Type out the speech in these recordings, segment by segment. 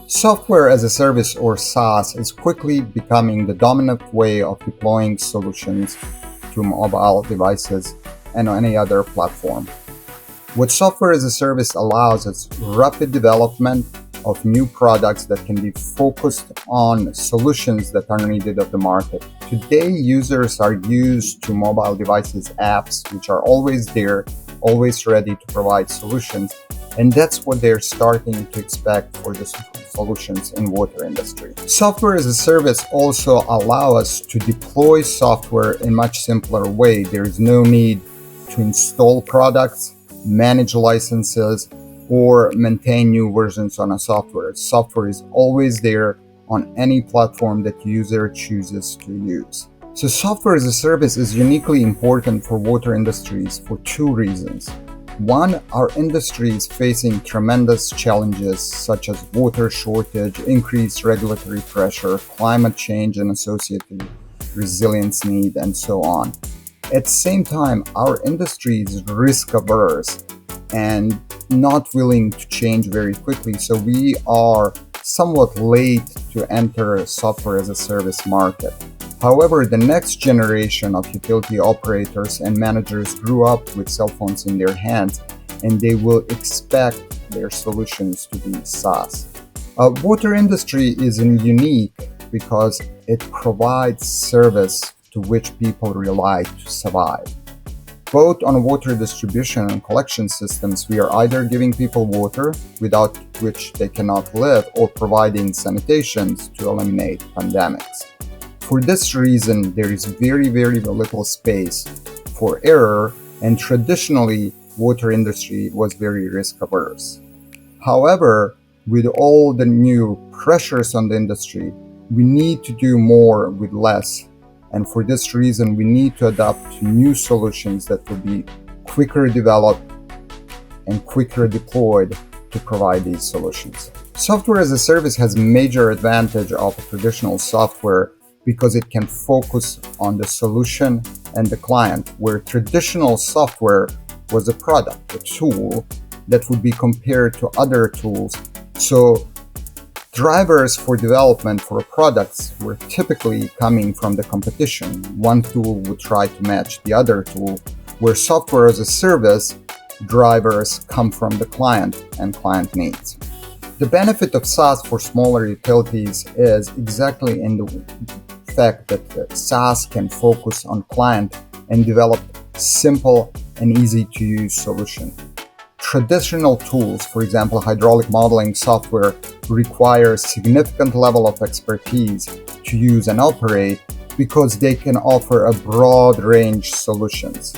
Software as a service or SaaS is quickly becoming the dominant way of deploying solutions to mobile devices and on any other platform. What software as a service allows is rapid development of new products that can be focused on solutions that are needed of the market. Today, users are used to mobile devices apps, which are always there, always ready to provide solutions. And that's what they're starting to expect for the solutions in water industry. Software as a service also allow us to deploy software in much simpler way. There is no need to install products, manage licenses, or maintain new versions on a software. Software is always there on any platform that user chooses to use. So software as a service is uniquely important for water industries for two reasons. One, our industry is facing tremendous challenges such as water shortage, increased regulatory pressure, climate change and associated resilience need, and so on. At the same time, our industry is risk averse and not willing to change very quickly. So we are somewhat late to enter software as a service market. However, the next generation of utility operators and managers grew up with cell phones in their hands, and they will expect their solutions to be SaaS. Water industry is unique because it provides service to which people rely to survive. Both on water distribution and collection systems, we are either giving people water without which they cannot live or providing sanitations to eliminate pandemics. For this reason, there is very little space for error, and traditionally, water industry was very risk averse. However, with all the new pressures on the industry, we need to do more with less. And for this reason, we need to adapt to new solutions that will be quicker developed and quicker deployed to provide these solutions. Software as a service has major advantage of traditional software because it can focus on the solution and the client, where traditional software was a product, a tool that would be compared to other tools. So drivers for development for products were typically coming from the competition. One tool would try to match the other tool, where software as a service drivers come from the client and client needs. The benefit of SaaS for smaller utilities is exactly in the fact that SaaS can focus on client and develop simple and easy to use solution. Traditional tools, for example, hydraulic modeling software, require significant level of expertise to use and operate because they can offer a broad range solutions.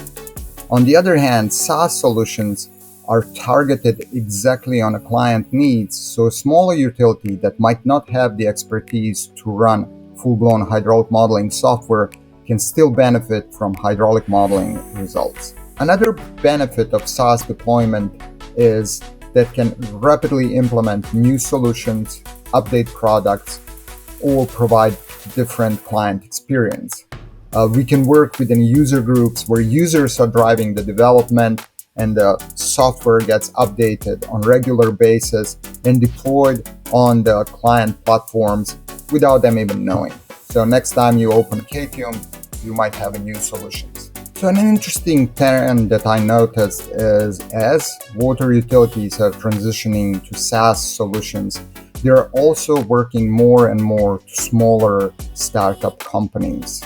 On the other hand, SaaS solutions are targeted exactly on a client needs, so a smaller utility that might not have the expertise to run full-blown hydraulic modeling software can still benefit from hydraulic modeling results. Another benefit of SaaS deployment is that can rapidly implement new solutions, update products, or provide different client experience. We can work within user groups where users are driving the development and the software gets updated on regular basis and deployed on the client platforms without them even knowing. So next time you open Qatium, you might have a new solutions. So an interesting trend that I noticed is as water utilities are transitioning to SaaS solutions, they're also working more and more to smaller startup companies.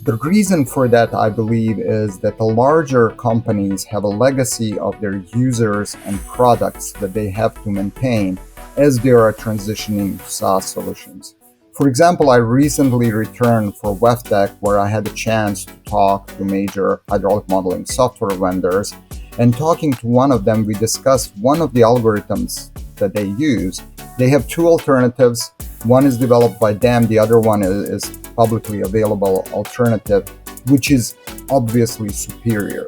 The reason for that, I believe, is that the larger companies have a legacy of their users and products that they have to maintain as they are transitioning to SaaS solutions. For example, I recently returned for WEFTEC, where I had a chance to talk to major hydraulic modeling software vendors. And talking to one of them, we discussed one of the algorithms that they use. They have two alternatives. One is developed by them, the other one is publicly available alternative, which is obviously superior.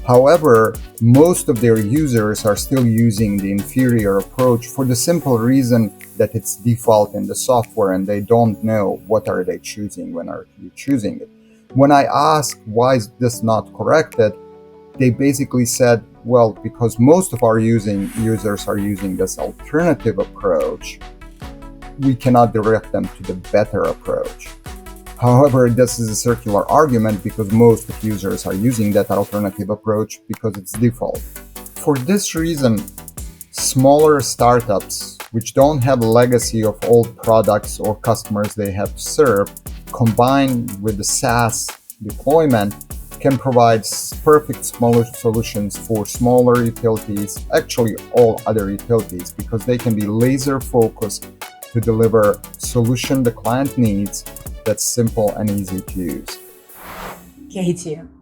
However, most of their users are still using the inferior approach for the simple reason that it's default in the software and they don't know what are they choosing when are you choosing it. When I asked why is this not corrected, they basically said Well, because most of our users are using this alternative approach, we cannot direct them to the better approach. However, this is a circular argument because most of users are using that alternative approach because it's default. For this reason, smaller startups which don't have a legacy of old products or customers they have to serve, combined with the SaaS deployment, can provide perfect smaller solutions for smaller utilities, actually all other utilities, because they can be laser focused to deliver solution the client needs that's simple and easy to use. Qatium.